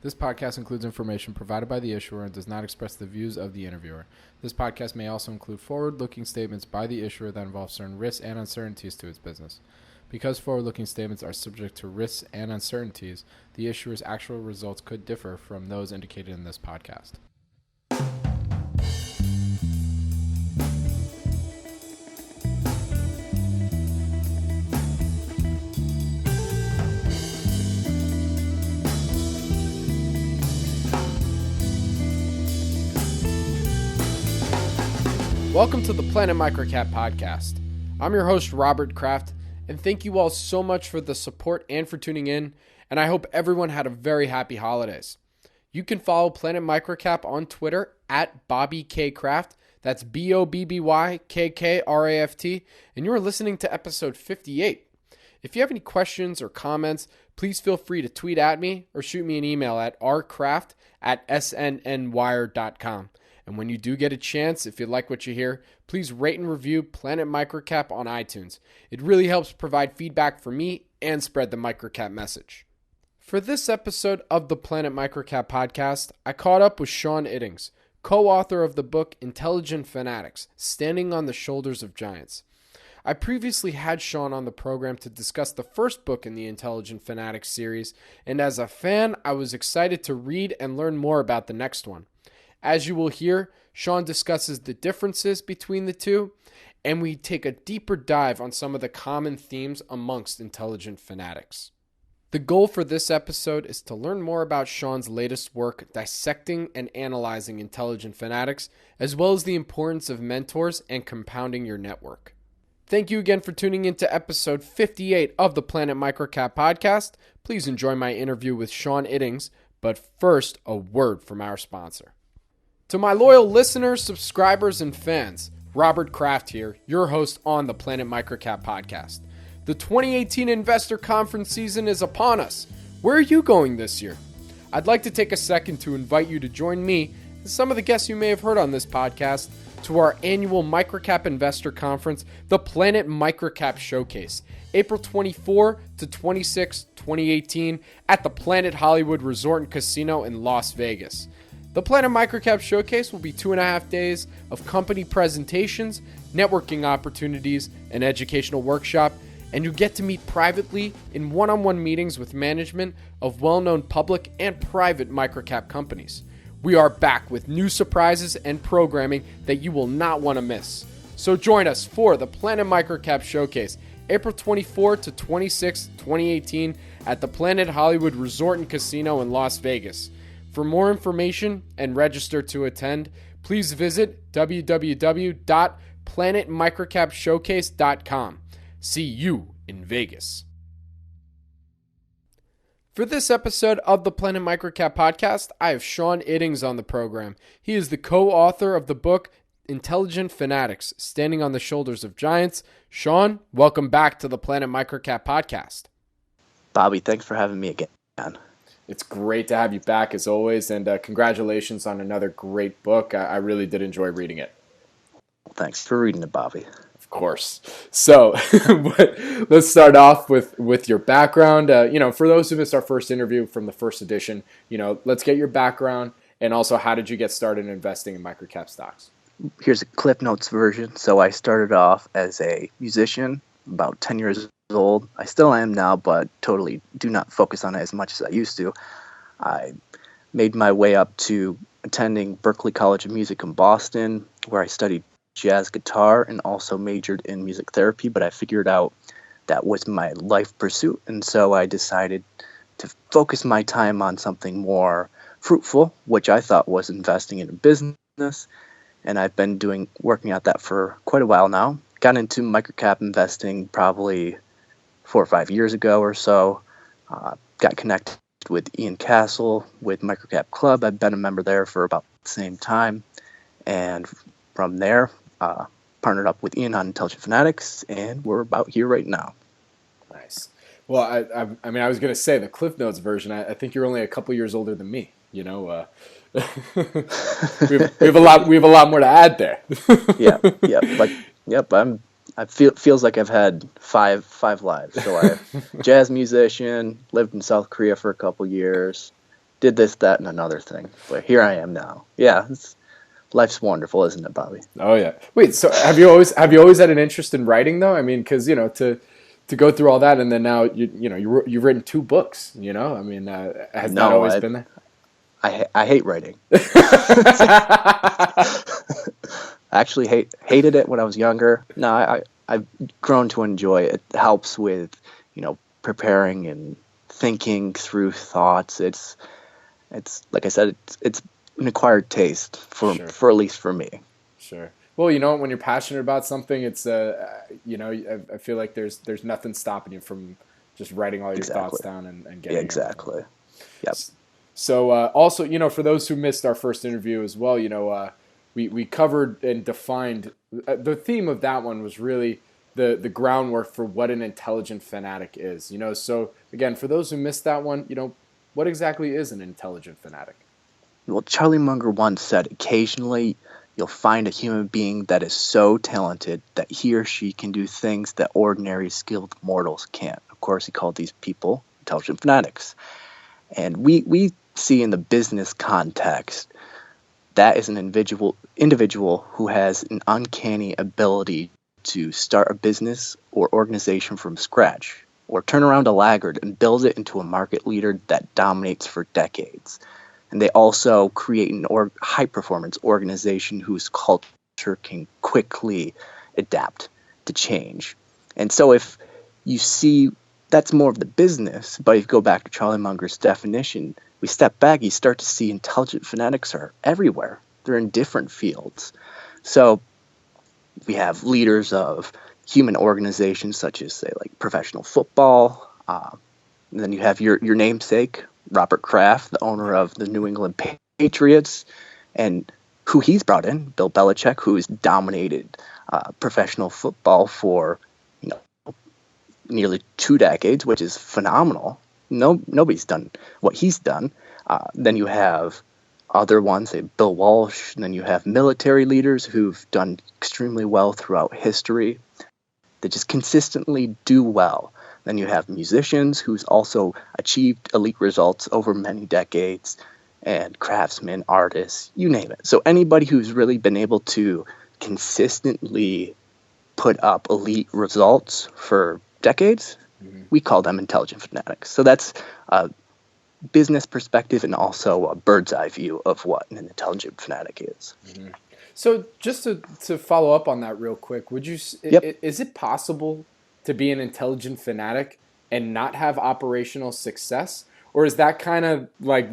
This podcast includes information provided by the issuer and does not express the views of the interviewer. This podcast may also include forward-looking statements by the issuer that involve certain risks and uncertainties to its business. Because forward-looking statements are subject to risks and uncertainties, the issuer's actual results could differ from those indicated in this podcast. Welcome to the Planet MicroCap Podcast. I'm your host, Robert Kraft, and thank you all so much for the support and for tuning in, and I hope everyone had a very happy holidays. You can follow Planet MicroCap on Twitter at Bobby K. Kraft, that's BOBBYKKRAFT, and you are listening to episode 58. If you have any questions or comments, please feel free to tweet at me or shoot me an email at rkraft@snnwire.com. And when you do get a chance, if you like what you hear, please rate and review Planet MicroCap on iTunes. It really helps provide feedback for me and spread the microcap message. For this episode of the Planet MicroCap Podcast, I caught up with Sean Iddings, co-author of the book Intelligent Fanatics, Standing on the Shoulders of Giants. I previously had Sean on the program to discuss the first book in the Intelligent Fanatics series, and as a fan, I was excited to read and learn more about the next one. As you will hear, Sean discusses the differences between the two, and we take a deeper dive on some of the common themes amongst intelligent fanatics. The goal for this episode is to learn more about Sean's latest work dissecting and analyzing intelligent fanatics, as well as the importance of mentors and compounding your network. Thank you again for tuning in to episode 58 of the Planet MicroCap Podcast. Please enjoy my interview with Sean Iddings, but first, a word from our sponsor. To my loyal listeners, subscribers, and fans, Robert Kraft here, your host on the Planet MicroCap Podcast. The 2018 Investor Conference season is upon us. Where are you going this year? I'd like to take a second to invite you to join me and some of the guests you may have heard on this podcast to our annual MicroCap Investor Conference, the Planet MicroCap Showcase, April 24 to 26, 2018 at the Planet Hollywood Resort and Casino in Las Vegas. The Planet MicroCap Showcase will be 2.5 days of company presentations, networking opportunities, an educational workshop, and you get to meet privately in one-on-one meetings with management of well-known public and private microcap companies. We are back with new surprises and programming that you will not want to miss. So join us for the Planet MicroCap Showcase, April 24 to 26, 2018 at the Planet Hollywood Resort and Casino in Las Vegas. For more information and register to attend, please visit www.planetmicrocapshowcase.com. See you in Vegas. For this episode of the Planet MicroCap Podcast, I have Sean Iddings on the program. He is the co-author of the book Intelligent Fanatics, Standing on the Shoulders of Giants. Sean, welcome back to the Planet MicroCap Podcast. Bobby, thanks for having me again. It's great to have you back as always, and congratulations on another great book. I really did enjoy reading it. Thanks for reading it, Bobby. Of course. So let's start off with your background. For those who missed our first interview from the first edition, let's get your background, and also how did you get started in investing in microcap stocks? Here's a Cliff Notes version. So I started off as a musician, about 10 years old. I still am now, but totally do not focus on it as much as I used to. I made my way up to attending Berklee College of Music in Boston, where I studied jazz guitar and also majored in music therapy, but I figured out that was my life pursuit, and so I decided to focus my time on something more fruitful, which I thought was investing in a business, and I've been working at that for quite a while now. Got into microcap investing probably 4 or 5 years ago or so. Got connected with Ian Castle with MicroCap Club. I've been a member there for about the same time. And from there, partnered up with Ian on Intelligent Fanatics, and we're about here right now. Nice. Well, I mean, I was going to say the Cliff Notes version. I think you're only a couple years older than me. We have a lot more to add there. Feels like I've had five lives. So I jazz musician, lived in South Korea for a couple years, did this, that, and another thing. But here I am now. Yeah, life's wonderful, isn't it, Bobby? Oh yeah. Wait, so have you always had an interest in writing though? I mean, because to go through all that and then now you've written 2 books. I mean, has that always been there? I hate writing. I actually hated it when I was younger. No, I've grown to enjoy it. It helps with preparing and thinking through thoughts. It's like I said, it's an acquired taste for at least for me. Sure. Well, when you're passionate about something, it's I feel like there's nothing stopping you from just writing all your thoughts down and getting exactly. Yep. So also, for those who missed our first interview as well, we covered and defined the theme of that one was really the groundwork for what an intelligent fanatic is. So again, for those who missed that one, what exactly is an intelligent fanatic? Well, Charlie Munger once said, occasionally you'll find a human being that is so talented that he or she can do things that ordinary skilled mortals can't. Of course, he called these people intelligent fanatics. And we see in the business context that is an individual who has an uncanny ability to start a business or organization from scratch, or turn around a laggard and build it into a market leader that dominates for decades. And they also create an high-performance organization whose culture can quickly adapt to change. And so if you see, that's more of the business, but if you go back to Charlie Munger's definition, we step back, you start to see intelligent fanatics are everywhere. They're in different fields. So we have leaders of human organizations such as, say, like professional football. And then you have your namesake, Robert Kraft, the owner of the New England Patriots, and who he's brought in, Bill Belichick, who has dominated professional football for nearly 2 decades, which is phenomenal. Nobody's done what he's done. Then you have other ones, say Bill Walsh, and then you have military leaders who've done extremely well throughout history. They just consistently do well. Then you have musicians who's also achieved elite results over many decades, and craftsmen, artists, you name it. So anybody who's really been able to consistently put up elite results for decades, we call them intelligent fanatics. So that's a business perspective and also a bird's eye view of what an intelligent fanatic is. Mm-hmm. So just to follow up on that real quick, is it possible to be an intelligent fanatic and not have operational success? Or is that kind of like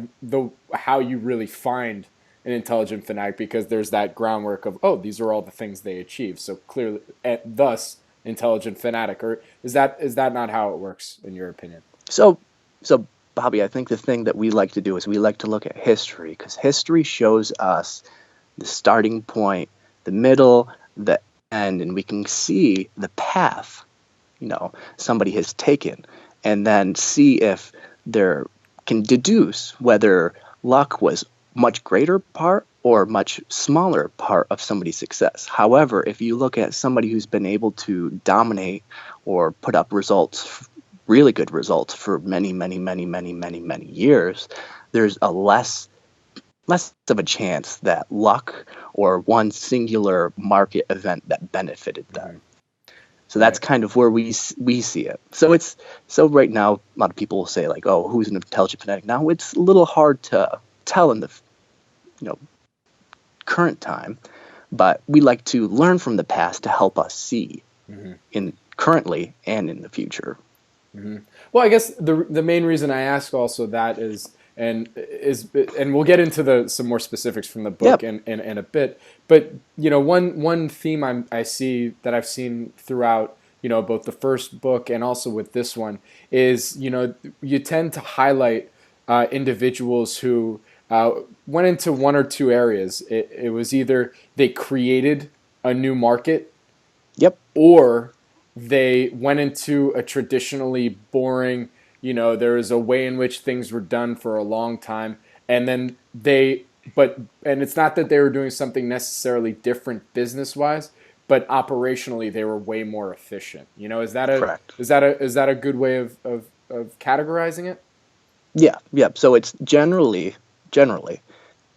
how you really find an intelligent fanatic, because there's that groundwork of, these are all the things they achieve, so clearly, thus, intelligent fanatic? Or is that not how it works, in your opinion? So Bobby, I think the thing that we like to do is we like to look at history, because history shows us the starting point, the middle, the end, and we can see the path somebody has taken, and then see if there can deduce whether luck was much greater part or much smaller part of somebody's success. However, if you look at somebody who's been able to dominate or put up results, really good results for many, many, many, many, many, many years, there's a less of a chance that luck or one singular market event that benefited them. So that's kind of where we see it. So right now, a lot of people will say like, "Oh, who's an intelligent fanatic?" Now it's a little hard to tell in the current time, but we like to learn from the past to help us see in currently and in the future. Mm-hmm. Well, I guess the main reason I ask also that is we'll get into some more specifics from the book in a bit. But one theme I see that I've seen throughout both the first book and also with this one is you tend to highlight individuals who went into one or two areas. It was either they created a new market, or they went into a traditionally boring, there was a way in which things were done for a long time, and then and it's not that they were doing something necessarily different business-wise, but operationally they were way more efficient. Is that Correct. Is that a good way of categorizing it? Yeah. So it's generally,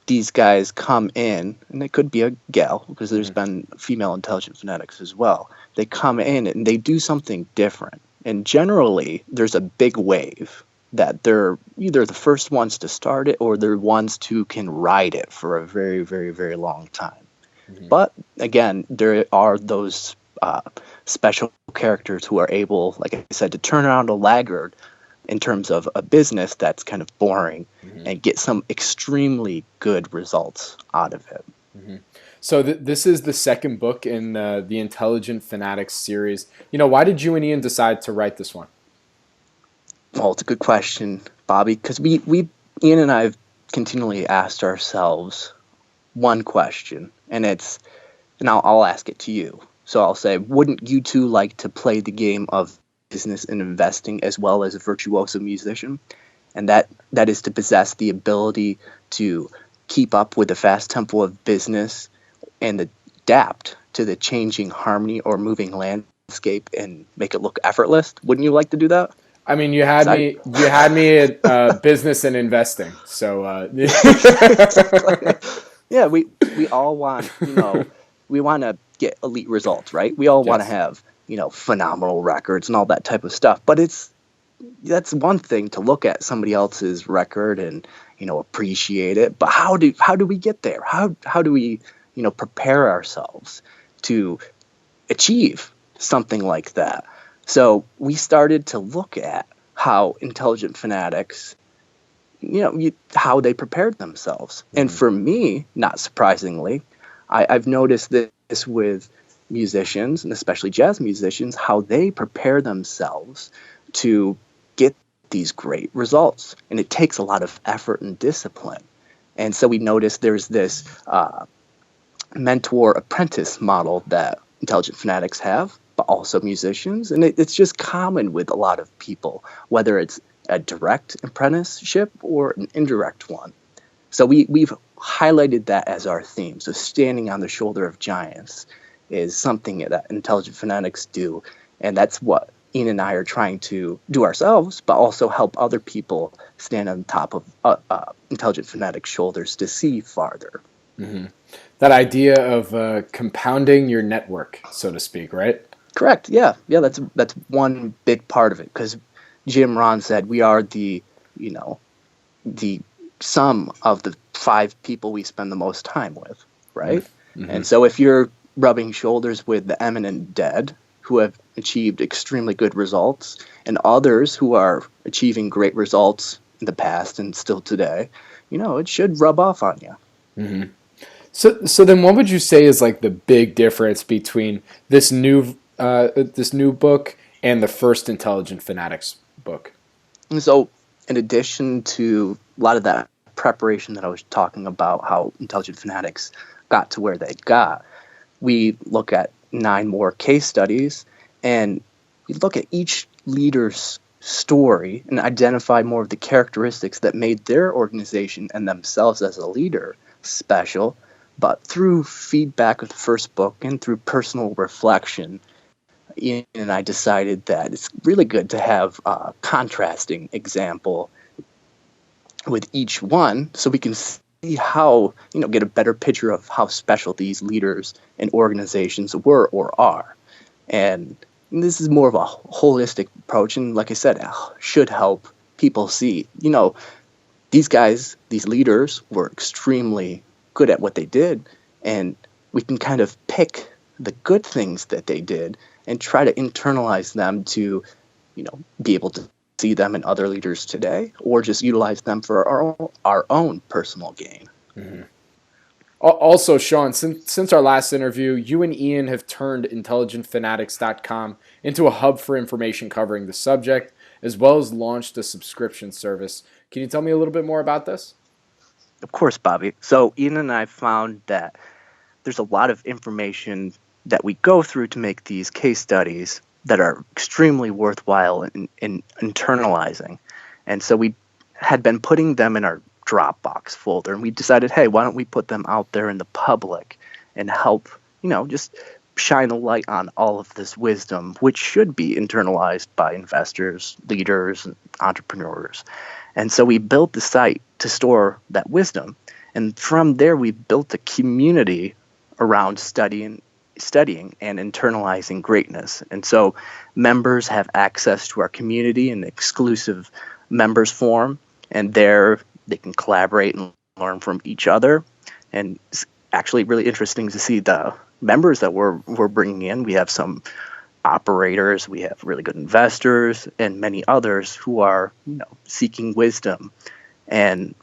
these guys come in, and it could be a gal, because there's been female intelligent fanatics as well. They come in and they do something different. And generally, there's a big wave that they're either the first ones to start it or they're ones who can ride it for a very, very, very long time. But again, there are those special characters who are able, like I said, to turn around a laggard in terms of a business that's kind of boring and get some extremely good results out of it. So this is the second book in the Intelligent Fanatics series. Why did you and Ian decide to write this one? Well, it's a good question, Bobby, because Ian and I have continually asked ourselves one question, and I'll ask it to you. So I'll say, wouldn't you two like to play the game of business and investing as well as a virtuoso musician? And that is to possess the ability to keep up with the fast tempo of business and adapt to the changing harmony or moving landscape and make it look effortless. Wouldn't you like to do that? I mean, you had me at business and investing. So yeah, we all want, we want to get elite results, right? We all want to have, phenomenal records and all that type of stuff. But that's one thing to look at somebody else's record and, appreciate it. But how do we get there? How do we, prepare ourselves to achieve something like that? So we started to look at how Intelligent Fanatics, how they prepared themselves. And for me, not surprisingly, I've noticed this with musicians, and especially jazz musicians, how they prepare themselves to get these great results. And it takes a lot of effort and discipline. And so we noticed there's this mentor-apprentice model that Intelligent Fanatics have, but also musicians. And it's just common with a lot of people, whether it's a direct apprenticeship or an indirect one. So we've highlighted that as our theme. So standing on the shoulder of giants is something that Intelligent Fanatics do. And that's what Ian and I are trying to do ourselves, but also help other people stand on top of Intelligent Fanatics' shoulders to see farther. That idea of compounding your network, so to speak, right? Correct. Yeah. That's one big part of it, because Jim Rohn said we are the sum of the 5 people we spend the most time with, right? And so if you're rubbing shoulders with the eminent dead who have achieved extremely good results and others who are achieving great results in the past and still today, it should rub off on you. So then what would you say is like the big difference between this new book and the first Intelligent Fanatics book? And so in addition to a lot of that preparation that I was talking about, how Intelligent Fanatics got to where they got, we look at 9 more case studies, and we look at each leader's story and identify more of the characteristics that made their organization and themselves as a leader special. But through feedback of the first book and through personal reflection, Ian and I decided that it's really good to have a contrasting example with each one, so we can see how, get a better picture of how special these leaders and organizations were or are. And this is more of a holistic approach, and like I said, should help people see, these guys, these leaders were extremely good at what they did, and we can kind of pick the good things that they did and try to internalize them to, be able to see them in other leaders today, or just utilize them for our own personal gain. Also, Sean, since our last interview, you and Ian have turned IntelligentFanatics.com into a hub for information covering the subject, as well as launched a subscription service. Can you tell me a little bit more about this? Of course, Bobby. So Ian and I found that there's a lot of information that we go through to make these case studies that are extremely worthwhile in internalizing. And so we had been putting them in our Dropbox folder, and we decided, hey, why don't we put them out there in the public and help, just shine a light on all of this wisdom, which should be internalized by investors, leaders, and entrepreneurs. And so we built the site to store that wisdom. And from there, we built a community around studying and internalizing greatness. And so members have access to our community in exclusive members forum, and there they can collaborate and learn from each other. And it's actually really interesting to see the members that we're bringing in. We have some operators, we have really good investors, and many others who are seeking wisdom. And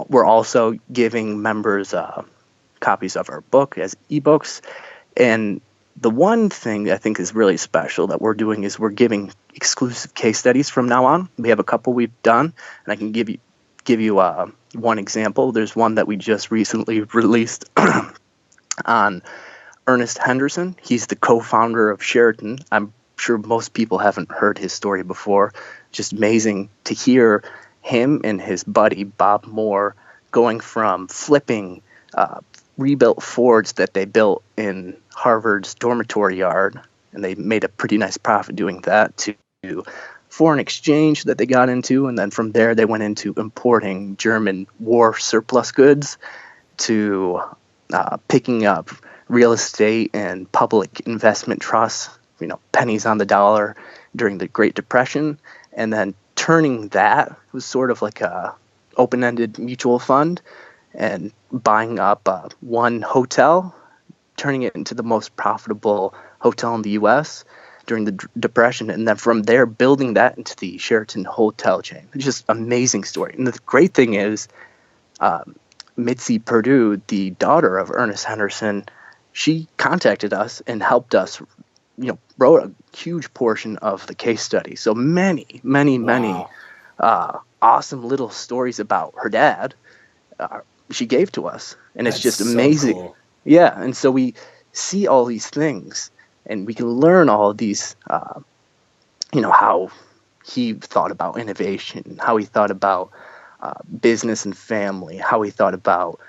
we're also giving members copies of our book as ebooks. And the one thing I think is really special that we're doing is we're giving exclusive case studies from now on. We have a couple we've done, and I can give you one example. There's one that we just recently released on Ernest Henderson. He's the co-founder of Sheraton. I'm sure most people haven't heard his story before. Just amazing to hear him and his buddy Bob Moore going from flipping rebuilt Fords that they built in Harvard's dormitory yard, and they made a pretty nice profit doing that, to foreign exchange that they got into, and then from there they went into importing German war surplus goods, to picking up real estate and public investment trusts, pennies on the dollar during the Great Depression, and then turning that, it was sort of like a open-ended mutual fund, and buying up one hotel, turning it into the most profitable hotel in the U.S. during the Depression, and then from there building that into the Sheraton hotel chain. It's just an amazing story. And the great thing is, Mitzi Perdue, the daughter of Ernest Henderson, she contacted us and helped us, wrote a huge portion of the case study. So many awesome little stories about her dad she gave to us, and it's just amazing. So cool. Yeah, and so we see all these things, and we can learn all of these, how he thought about innovation, how he thought about business and family, how he thought about,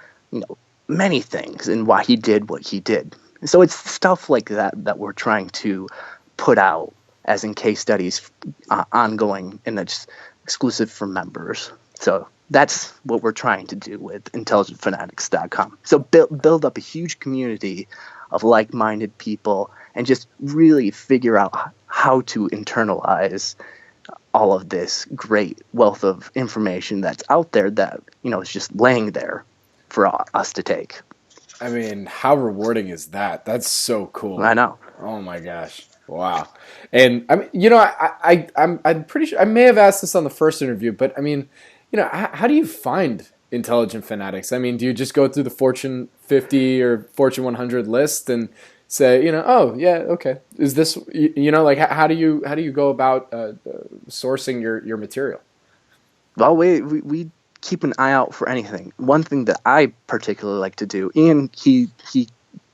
many things, and why he did what he did. And so it's stuff like that we're trying to put out as in case studies, ongoing, and it's exclusive for members. So that's what we're trying to do with IntelligentFanatics.com. So build up a huge community of like-minded people and just really figure out how to internalize all of this great wealth of information that's out there that, is just laying there for us to take. I mean, how rewarding is that? That's so cool. I know. Oh my gosh. Wow. And I mean, I'm pretty sure I may have asked this on the first interview, but I mean, how do you find Intelligent Fanatics? I mean, do you just go through the Fortune 50 or Fortune 100 list and say, oh yeah, okay, is this, how do you go about sourcing your material? Well, we keep an eye out for anything. One thing that I particularly like to do, Ian, he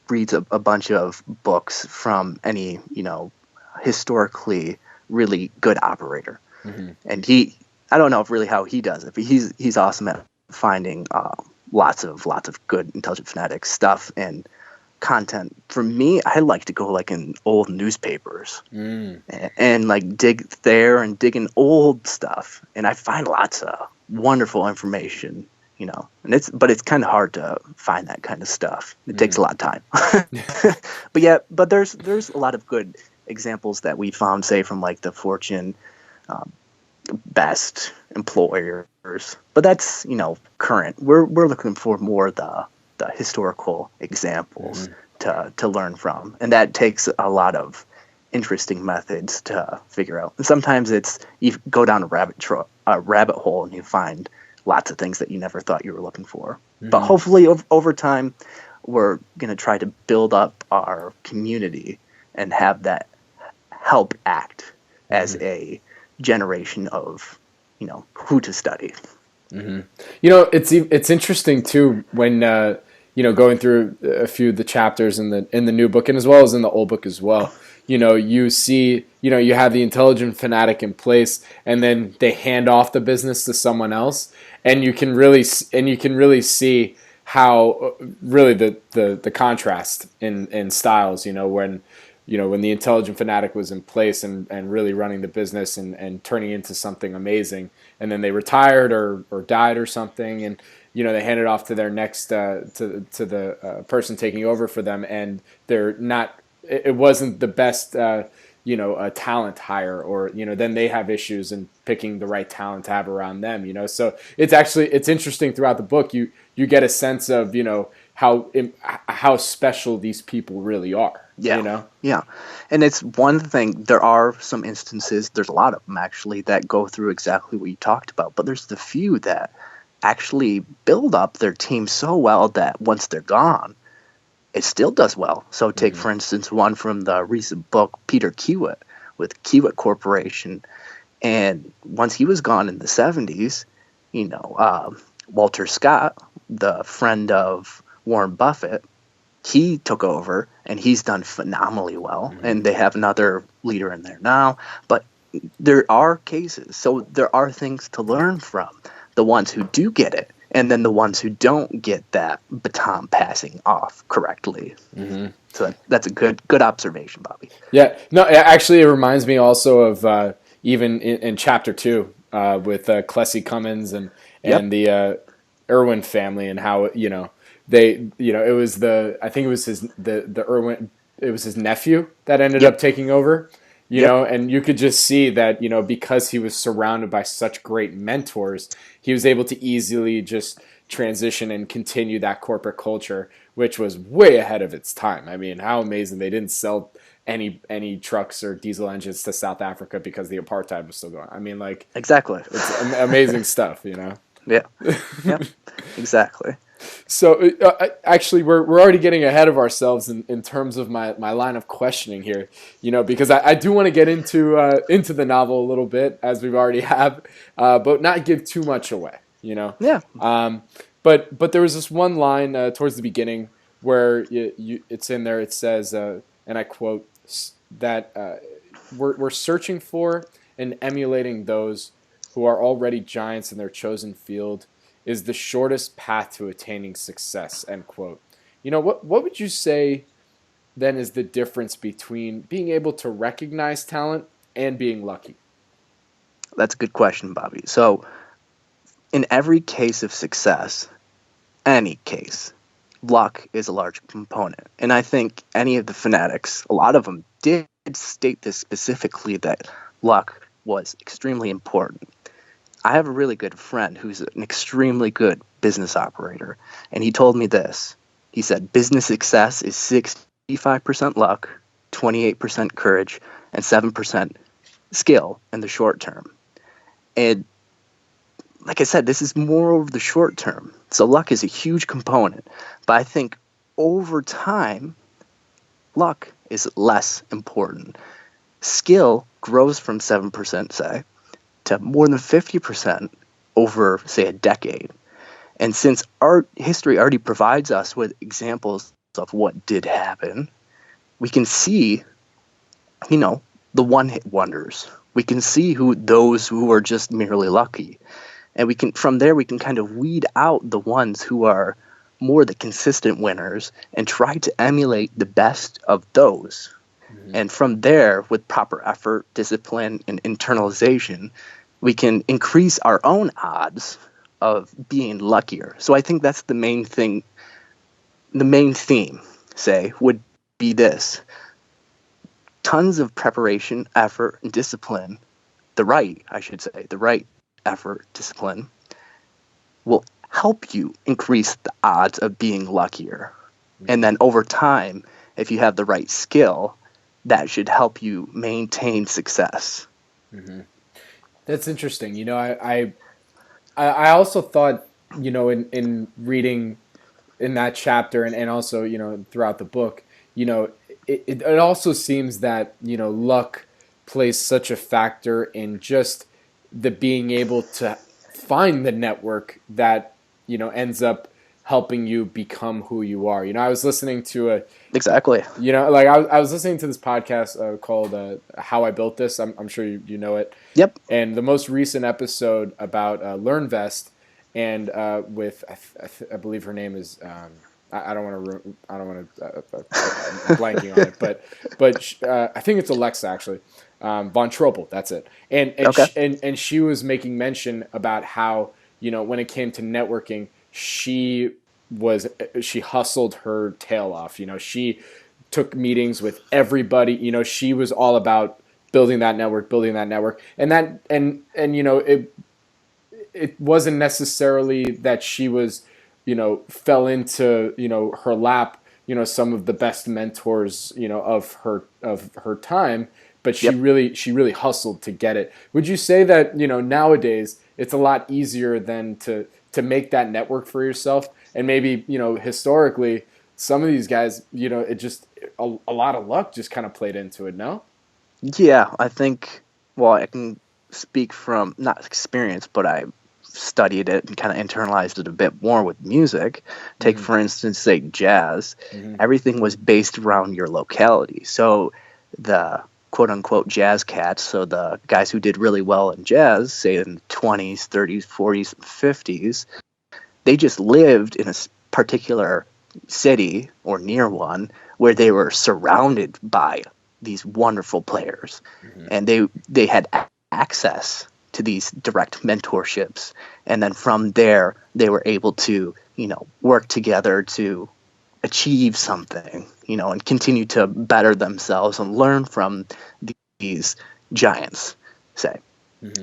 reads a bunch of books from any, historically really good operator. Mm-hmm. And I don't know really how he does it, but he's awesome at finding lots of good Intelligent Fanatics stuff and content. For me, I like to go in old newspapers and dig there and dig in old stuff, and I find lots of wonderful information, and it's kind of hard to find that kind of stuff. It takes a lot of time. but there's a lot of good examples that we found, say from the Fortune best employers, but that's current. We're looking for more the historical examples to learn from, and that takes a lot of interesting methods to figure out. And sometimes it's you go down a rabbit hole and you find lots of things that you never thought you were looking for. But hopefully over time we're going to try to build up our community and have that help act as a generation of who to study. It's interesting too when going through a few of the chapters in the new book and as well as in the old book as well. You see, you have the Intelligent Fanatic in place, and then they hand off the business to someone else, and you can really see how really the contrast in styles. when the Intelligent Fanatic was in place and really running the business and turning into something amazing, and then they retired or died or something, and they handed off to their next to the person taking over for them, and they're not. It wasn't the best. A talent hire, or then they have issues in picking the right talent to have around them. So it's interesting throughout the book. You get a sense of how special these people really are. Yeah. Yeah. And it's one thing, there are some instances, there's a lot of them actually, that go through exactly what you talked about, but there's the few that actually build up their team so well that once they're gone, it still does well. So take, for instance, one from the recent book, Peter Kiewit with Kiewit Corporation. And once he was gone in the 70s, Walter Scott, the friend of Warren Buffett, he took over, and he's done phenomenally well. And they have another leader in there now. But there are cases. So there are things to learn from the ones who do get it, and then the ones who don't get that baton passing off correctly. So that's a good observation, Bobby. Yeah. No, actually, it reminds me also of even in chapter 2 with Clessy Cummins and the Irwin family, and how they it was I think it was the Irwin, it was his nephew that ended up taking over. And you could just see that, because he was surrounded by such great mentors, he was able to easily just transition and continue that corporate culture, which was way ahead of its time. I mean, how amazing. They didn't sell any trucks or diesel engines to South Africa because the apartheid was still going. I mean, like, exactly. It's amazing stuff, Yeah. Yeah, exactly. So actually, we're already getting ahead of ourselves in terms of my line of questioning here, because I do want to get into the novel a little bit, as we've already have, but not give too much away, Yeah. But there was this one line towards the beginning where it's in there. It says, and I quote, that we're searching for and emulating those who are already giants in their chosen field is the shortest path to attaining success, end quote. What would you say then is the difference between being able to recognize talent and being lucky? That's a good question, Bobby. So in every case of success, any case, luck is a large component. And I think any of the fanatics, a lot of them did state this specifically, that luck was extremely important. I have a really good friend who's an extremely good business operator, and he told me this. He said, business success is 65% luck, 28% courage, and 7% skill in the short term. And like I said, this is more over the short term. So luck is a huge component. But I think over time, luck is less important. Skill grows from 7%, say, to more than 50% over, say, a decade. And since art history already provides us with examples of what did happen, we can see, the one-hit wonders. We can see those who are just merely lucky. And from there we can kind of weed out the ones who are more the consistent winners and try to emulate the best of those. And from there, with proper effort, discipline, and internalization, we can increase our own odds of being luckier. So I think that's the main thing. The main theme, say, would be this. Tons of preparation, effort, and discipline, the right effort, discipline, will help you increase the odds of being luckier. And then over time, if you have the right skill, that should help you maintain success. That's interesting. I also thought, in reading in that chapter and also, throughout the book, it also seems that, luck plays such a factor in just the being able to find the network that, ends up helping you become who you are. I was listening to Exactly. I was listening to this podcast called How I Built This. I'm sure you know it. Yep. And the most recent episode about LearnVest, and with I believe her name is I don't want to. I don't want to. I'm blanking on it, but I think it's Alexa actually. Von Tropel, that's it. Okay. And she was making mention about how, when it came to networking, she hustled her tail off. She took meetings with everybody. She was all about building that network, and it wasn't necessarily that she was, fell into, her lap, some of the best mentors, of her time, but Yep. she really hustled to get it. Would you say that, nowadays it's a lot easier than to make that network for yourself? And maybe, historically, some of these guys, it just a lot of luck just kind of played into it, no? Yeah, I think, well, I can speak from not experience, but I studied it and kind of internalized it a bit more with music. Take, for instance, say jazz. Everything was based around your locality. So the quote unquote jazz cats, so the guys who did really well in jazz, say in the 20s, 30s, 40s, 50s, they just lived in a particular city or near one where they were surrounded by these wonderful players, and they had access to these direct mentorships, and then from there they were able to work together to achieve something, and continue to better themselves and learn from these giants, say.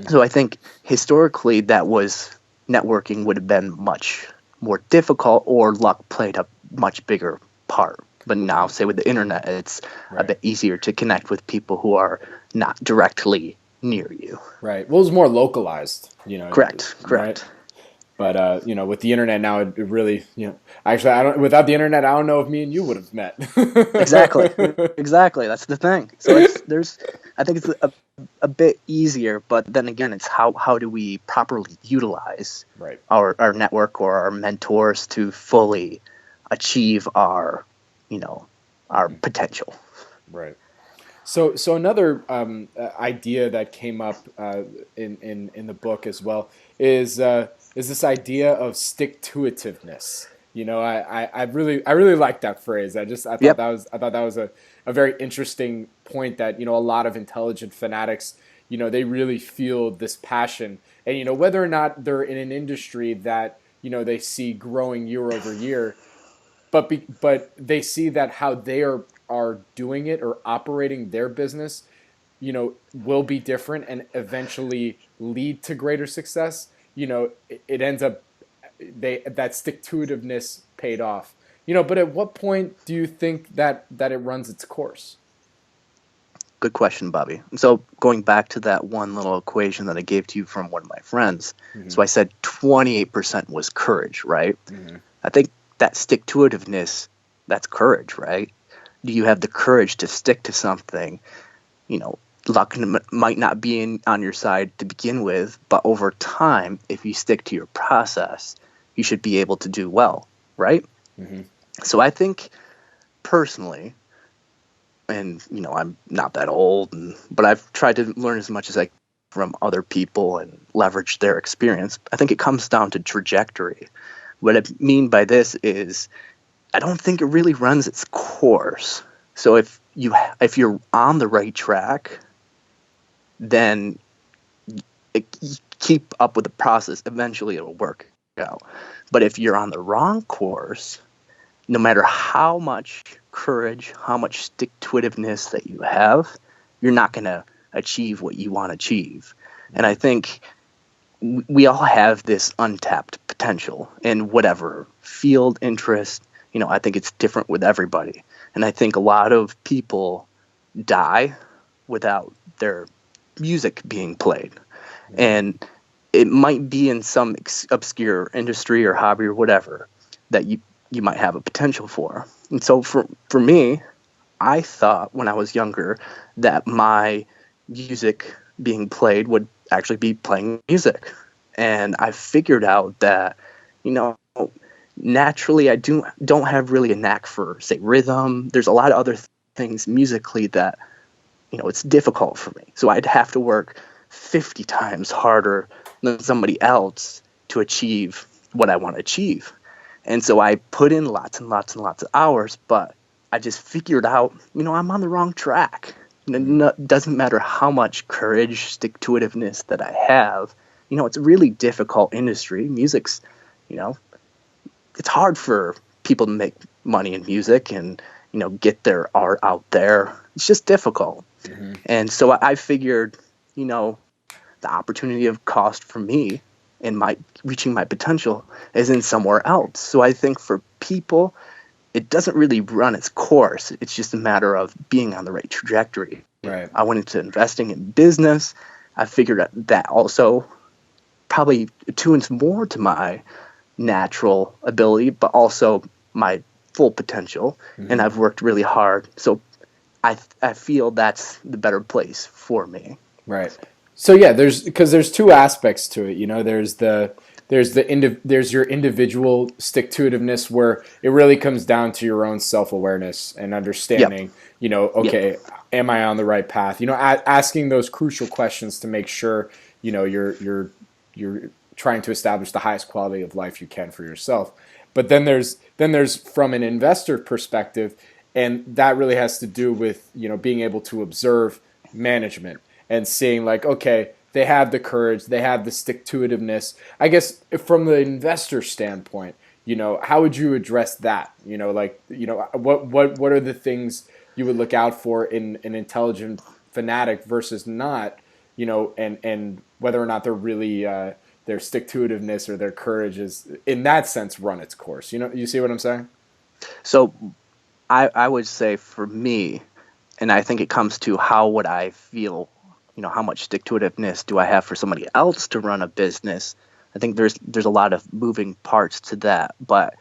So I think historically that was networking would have been much more difficult, or luck played a much bigger part. But now, say with the internet, it's a bit easier to connect with people who are not directly near you. Right. Well, it's more localized, Correct. Right? But with the internet now, it really, actually, I don't. Without the internet, I don't know if me and you would have met. Exactly. That's the thing. So I think it's a bit easier, but then again, it's how do we properly utilize our network or our mentors to fully achieve our potential. Right. So another idea that came up in the book as well is this idea of stick-to-itiveness. I really like that phrase. I thought that was a very interesting point, that a lot of intelligent fanatics, they really feel this passion, and whether or not they're in an industry that they see growing year over year, but they see that how they are doing it or operating their business, will be different and eventually lead to greater success. It ends up that stick-to-itiveness paid off. But at what point do you think that it runs its course? Good question, Bobby. So going back to that one little equation that I gave to you from one of my friends, so I said 28% was courage, right? I think that stick-to-itiveness, that's courage, right? Do you have the courage to stick to something? Luck might not be on your side to begin with, but over time, if you stick to your process, you should be able to do well, right? So I think personally, and I'm not that old, but I've tried to learn as much as I can from other people and leverage their experience. I think it comes down to trajectory. What I mean by this is, I don't think it really runs its course. So if you're on the right track, then keep up with the process. Eventually it'll work out. But if you're on the wrong course, no matter how much courage, how much stick-to-itiveness that you have, you're not going to achieve what you want to achieve. And I think we all have this untapped potential in whatever field, interest. I think it's different with everybody. And I think a lot of people die without their music being played. And it might be in some obscure industry or hobby or whatever that you might have a potential for. And so for me, I thought when I was younger that my music being played would actually be playing music. And I figured out that, naturally I don't have really a knack for, say, rhythm. There's a lot of other things musically that, it's difficult for me. So I'd have to work 50 times harder than somebody else to achieve what I want to achieve. And so I put in lots and lots and lots of hours, but I just figured out, I'm on the wrong track. It doesn't matter how much courage, stick-to-itiveness that I have. It's a really difficult industry. Music's, it's hard for people to make money in music and, get their art out there. It's just difficult. Mm-hmm. And so I figured, the opportunity of cost for me and my reaching my potential is in somewhere else. So I think for people, it doesn't really run its course. It's just a matter of being on the right trajectory. Right. I went into investing in business. I figured that also probably attunes more to my natural ability, but also my full potential. Mm-hmm. And I've worked really hard. So I feel that's the better place for me. Right. So yeah, there's two aspects to it. There's your individual stick-to-itiveness where it really comes down to your own self-awareness and understanding, am I on the right path? Asking those crucial questions to make sure, you're trying to establish the highest quality of life you can for yourself. But then there's from an investor perspective, and that really has to do with, being able to observe management and seeing like, okay, they have the courage, they have the stick-to-itiveness. I guess from the investor standpoint, how would you address that? What are the things you would look out for in an intelligent fanatic versus not, and whether or not they're really their stick-to-itiveness or their courage is in that sense run its course. You see what I'm saying? So I would say for me, and I think it comes to how would I feel, how much stick-to-itiveness do I have for somebody else to run a business? I think there's a lot of moving parts to that. But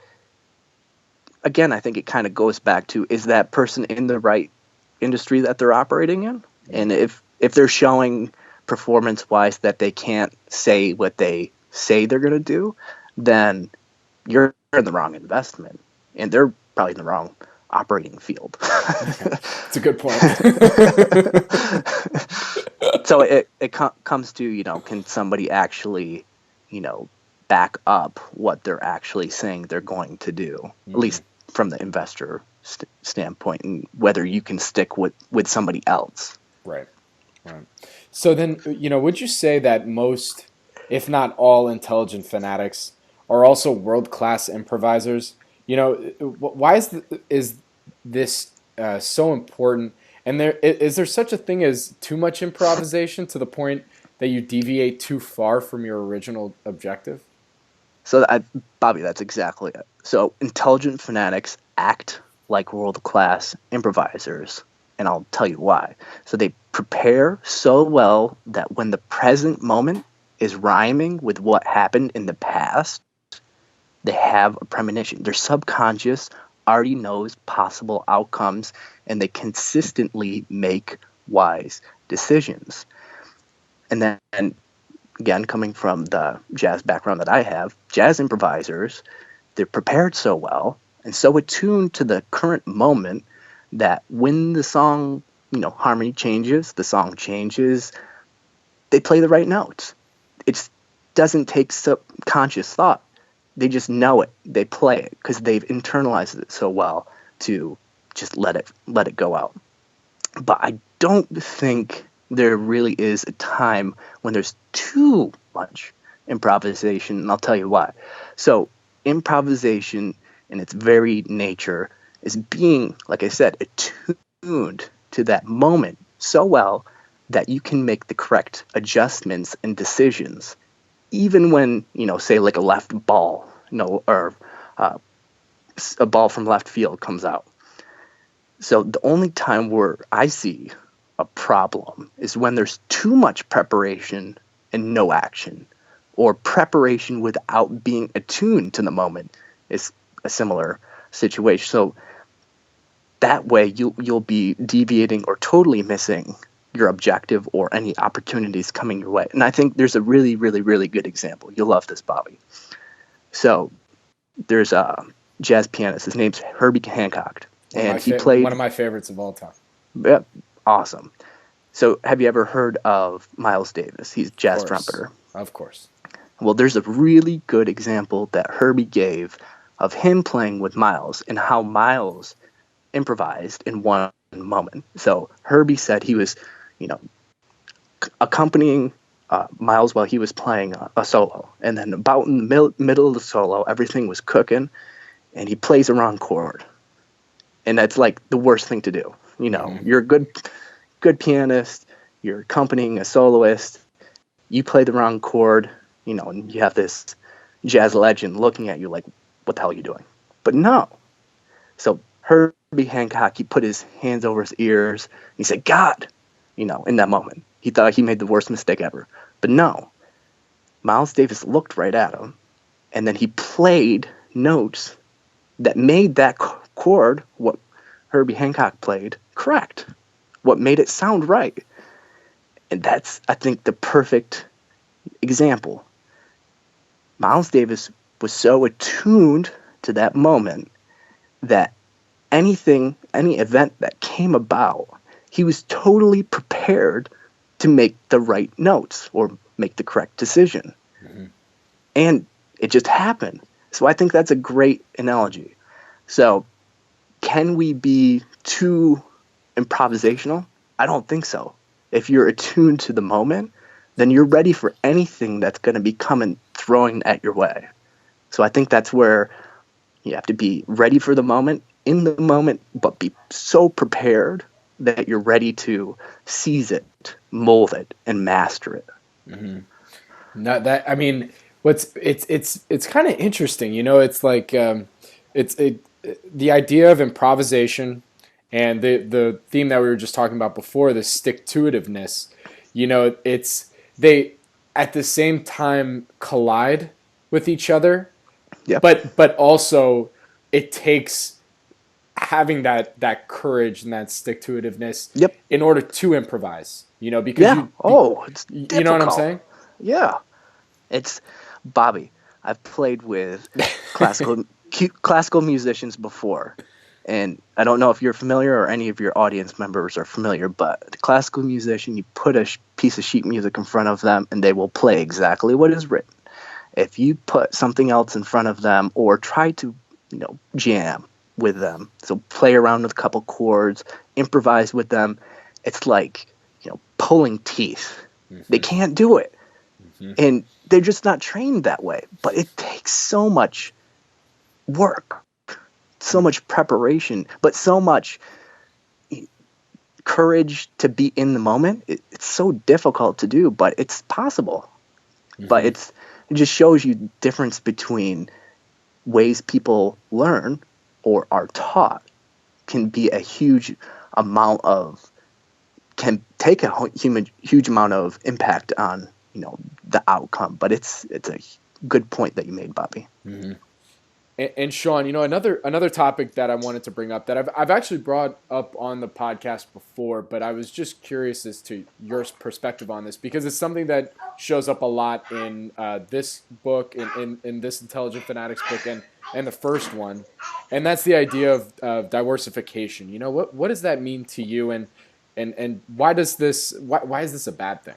again, I think it kind of goes back to, is that person in the right industry that they're operating in? And if they're showing performance-wise that they can't say what they say they're going to do, then you're in the wrong investment. And they're probably in the wrong operating field. It's a good point. So it comes to, can somebody actually, back up what they're actually saying they're going to do, at least from the investor standpoint, and whether you can stick with somebody else. Right. So then, would you say that most, if not all, intelligent fanatics are also world-class improvisers? Why is this so important? And is there such a thing as too much improvisation to the point that you deviate too far from your original objective? So, Bobby, that's exactly it. So intelligent fanatics act like world-class improvisers, and I'll tell you why. So they prepare so well that when the present moment is rhyming with what happened in the past, they have a premonition. Their subconscious already knows possible outcomes, and they consistently make wise decisions. And then, again, coming from the jazz background that I have, jazz improvisers, they're prepared so well and so attuned to the current moment that when the song, harmony changes, the song changes, they play the right notes. It doesn't take subconscious thought. They just know it. They play it because they've internalized it so well to just let it go out. But I don't think there really is a time when there's too much improvisation, and I'll tell you why. So improvisation in its very nature is being, like I said, attuned to that moment so well that you can make the correct adjustments and decisions, even when, say like a left ball, or a ball from left field comes out. So the only time where I see a problem is when there's too much preparation and no action, or preparation without being attuned to the moment is a similar situation. So that way you'll be deviating or totally missing your objective or any opportunities coming your way. And I think there's a really, really, really good example. You'll love this, Bobby. So there's a jazz pianist. His name's Herbie Hancock. And he played one of my favorites of all time. Yep, awesome. So have you ever heard of Miles Davis? He's a jazz trumpeter. Of course. Well, there's a really good example that Herbie gave of him playing with Miles and how Miles improvised in one moment. So Herbie said he was, accompanying Miles while he was playing a solo. And then about in the middle of the solo, everything was cooking, and he plays a wrong chord. And that's like the worst thing to do. You're a good pianist, you're accompanying a soloist, you play the wrong chord, and you have this jazz legend looking at you like, what the hell are you doing? But no. So Herbie Hancock, he put his hands over his ears, he said, God, in that moment. He thought he made the worst mistake ever. But no. Miles Davis looked right at him, and then he played notes that made that chord, what Herbie Hancock played, correct. What made it sound right. And that's, I think, the perfect example. Miles Davis was so attuned to that moment that any event that came about, he was totally prepared to make the right notes or make the correct decision. Mm-hmm. And it just happened. So I think that's a great analogy. So can we be too improvisational? I don't think so. If you're attuned to the moment, then you're ready for anything that's going to be coming, throwing at your way. So I think that's where you have to be ready for the moment, in the moment, but be so prepared that you're ready to seize it, mold it, and master it. Mm-hmm. It's kind of interesting, it's like the idea of improvisation and the theme that we were just talking about before, the stick-to-itiveness. They at the same time collide with each other, yep. but also it takes having that courage and that stick-to-itiveness, yep. in order to improvise, because it's difficult. You know what I'm saying? Yeah. It's Bobby. I've played with classical musicians before, and I don't know if you're familiar or any of your audience members are familiar, but the classical musician, you put a piece of sheet music in front of them and they will play exactly what is written. If you put something else in front of them or try to, jam with them, so play around with a couple chords, improvise with them, it's like, pulling teeth. Mm-hmm. They can't do it. Mm-hmm. And they're just not trained that way. But it takes so much work, so much preparation, but so much courage to be in the moment. It's so difficult to do, but it's possible. Mm-hmm. But it just shows you the difference between ways people learn or are taught can be a huge amount of, can take a huge amount of impact on, the outcome. But it's a good point that you made, Bobby. Mm-hmm. And Sean, another topic that I wanted to bring up that I've actually brought up on the podcast before, but I was just curious as to your perspective on this, because it's something that shows up a lot in this book, in this Intelligent Fanatics book, and the first one, and that's the idea of diversification. What does that mean to you, and why is this a bad thing?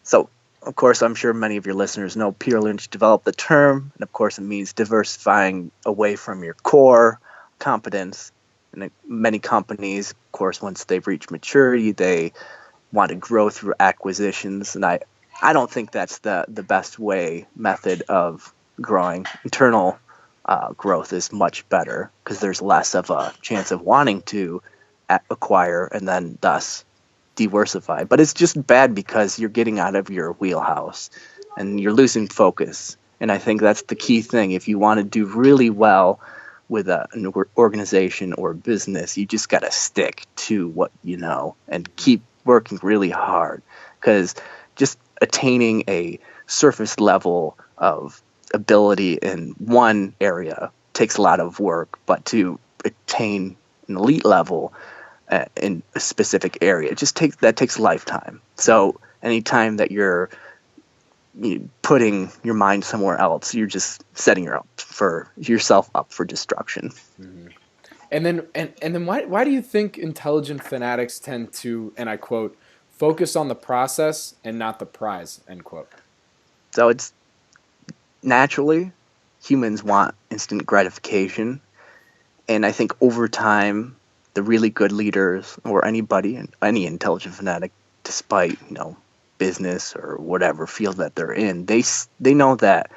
So, of course, I'm sure many of your listeners know Peter Lynch developed the term, and of course it means diversifying away from your core competence. And many companies, of course, once they've reached maturity, they want to grow through acquisitions, and I don't think that's the best method of growing. Internal growth is much better because there's less of a chance of wanting to acquire and then thus diversify. But it's just bad because you're getting out of your wheelhouse and you're losing focus. And I think that's the key thing. If you want to do really well with an organization or business, you just got to stick to what you know and keep working really hard, because just attaining a surface level of ability in one area takes a lot of work, but to attain an elite level in a specific area, it just takes a lifetime. So anytime that you're putting your mind somewhere else, you're just setting yourself up for destruction. Mm-hmm. And then why do you think intelligent fanatics tend to, and I quote, focus on the process and not the prize, end quote? So it's naturally humans want instant gratification. And I think over time, the really good leaders or anybody, any intelligent fanatic, despite, business or whatever field that they're in, they know that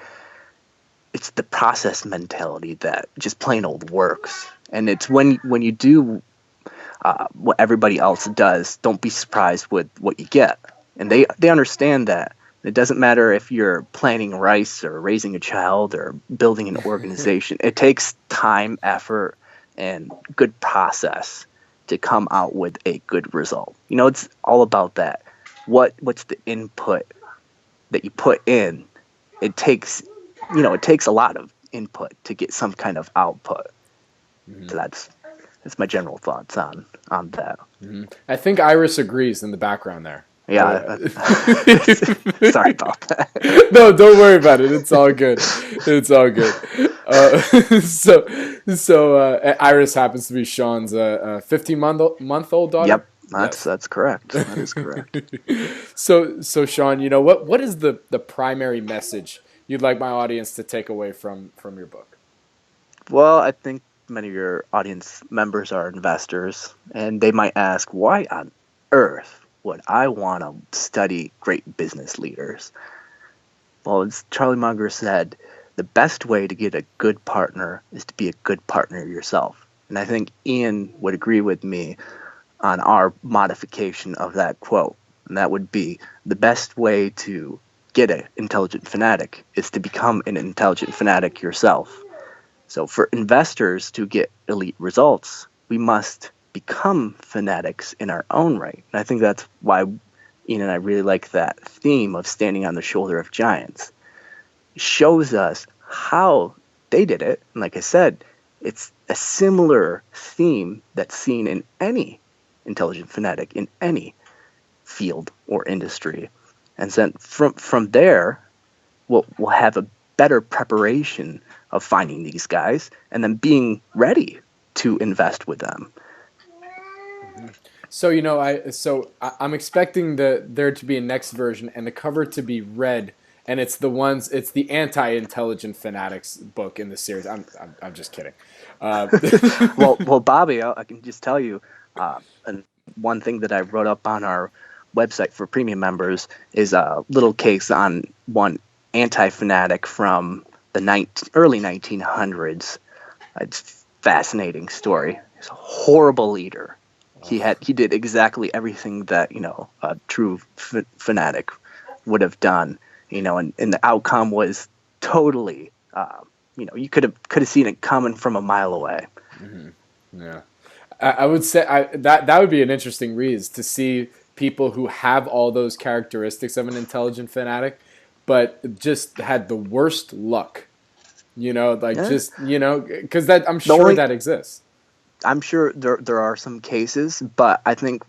it's the process mentality that just plain old works. And it's when you do what everybody else does, don't be surprised with what you get. And they understand that. It doesn't matter if you're planting rice or raising a child or building an organization. It takes time, effort, and good process to come out with a good result. It's all about that. What's the input that you put in? It takes a lot of input to get some kind of output. Mm-hmm. So that's my general thoughts on that. Mm-hmm. I think Iris agrees in the background there. Yeah. Sorry about that. No, don't worry about it. It's all good. It's all good. So Iris happens to be Sean's 15-month-old daughter? Yep, that's correct. That is correct. So Sean, what is the primary message you'd like my audience to take away from your book? Well, I think many of your audience members are investors, and they might ask, why on earth would I want to study great business leaders? Well, as Charlie Munger said, the best way to get a good partner is to be a good partner yourself. And I think Ian would agree with me on our modification of that quote. And that would be, the best way to get an intelligent fanatic is to become an intelligent fanatic yourself. So for investors to get elite results, we must become fanatics in our own right. And I think that's why Ian and I really like that theme of standing on the shoulder of giants. It shows us how they did it. And like I said, it's a similar theme that's seen in any intelligent fanatic in any field or industry. And then from there, we'll have a better preparation of finding these guys and then being ready to invest with them. So I'm expecting there to be a next version and the cover to be red, and it's the anti-intelligent fanatics book in the series. I'm just kidding. Well, Bobby, I can just tell you, and one thing that I wrote up on our website for premium members is a little case on one anti-fanatic from the early 1900s. It's a fascinating story. He's a horrible leader. He did exactly everything that a true fanatic would have done. And the outcome was totally you could have seen it coming from a mile away. Mm-hmm. Yeah, I would say that would be an interesting read, is to see people who have all those characteristics of an intelligent fanatic, but just had the worst luck. Because I'm sure that exists. I'm sure there are some cases, but I think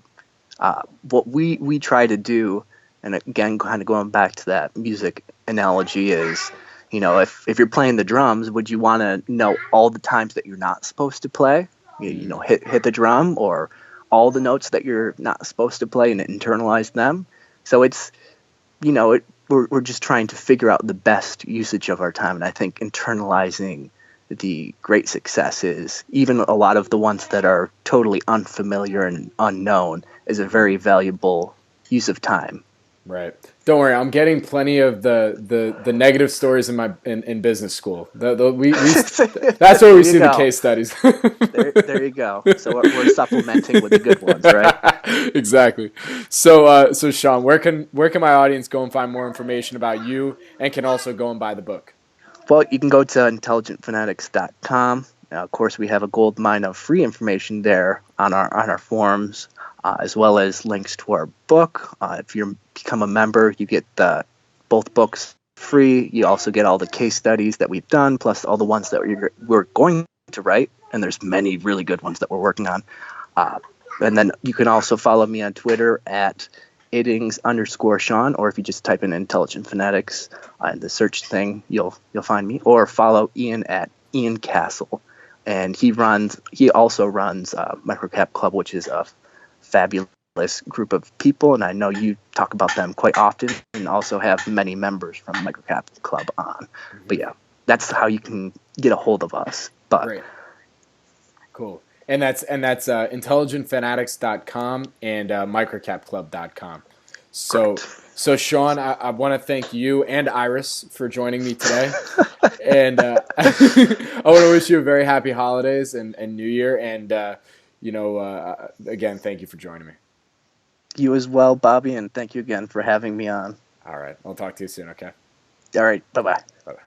what we try to do, and again, kind of going back to that music analogy, is, if you're playing the drums, would you want to know all the times that you're not supposed to play? Hit the drum, or all the notes that you're not supposed to play and internalize them. So it's, we're just trying to figure out the best usage of our time, and I think internalizing the great successes, even a lot of the ones that are totally unfamiliar and unknown, is a very valuable use of time. Right. Don't worry, I'm getting plenty of the negative stories in business school. That's where we see the case studies. there you go. So we're supplementing with the good ones, right? Exactly. So Sean, where can my audience go and find more information about you, and can also go and buy the book? Well, you can go to IntelligentFanatics.com. Of course, we have a gold mine of free information there on our forums, as well as links to our book. If you become a member, you get both books free. You also get all the case studies that we've done, plus all the ones that we're going to write, and there's many really good ones that we're working on. And then you can also follow me on Twitter at Iddings_Sean, or if you just type in Intelligent Fanatics in the search thing, you'll find me. Or follow Ian at Ian Castle, and he also runs MicroCap Club, which is a fabulous group of people, and I know you talk about them quite often, and also have many members from MicroCap Club on. But yeah, that's how you can get a hold of us. But great, cool. And that's IntelligentFanatics.com and MicroCapClub.com. So Sean, I want to thank you and Iris for joining me today. And I want to wish you a very happy holidays and New Year. And, again, thank you for joining me. You as well, Bobby, and thank you again for having me on. All right. I'll talk to you soon, okay? All right. Bye-bye. Bye-bye.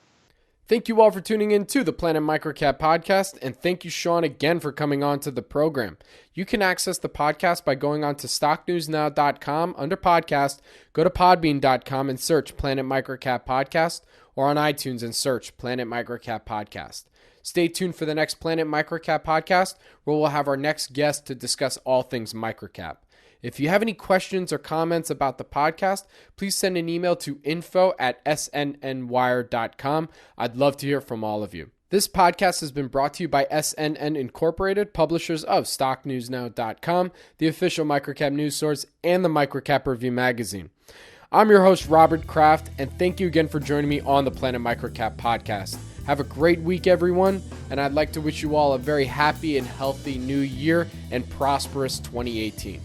Thank you all for tuning in to the Planet MicroCap Podcast, and thank you, Sean, again for coming on to the program. You can access the podcast by going on to stocknewsnow.com under podcast, go to podbean.com and search Planet MicroCap Podcast, or on iTunes and search Planet MicroCap Podcast. Stay tuned for the next Planet MicroCap Podcast, where we'll have our next guest to discuss all things microcap. If you have any questions or comments about the podcast, please send an email to info@snnwire.com. I'd love to hear from all of you. This podcast has been brought to you by SNN Incorporated, publishers of StockNewsNow.com, the official microcap news source, and the Microcap Review magazine. I'm your host, Robert Kraft, and thank you again for joining me on the Planet MicroCap Podcast. Have a great week, everyone, and I'd like to wish you all a very happy and healthy new year and prosperous 2018.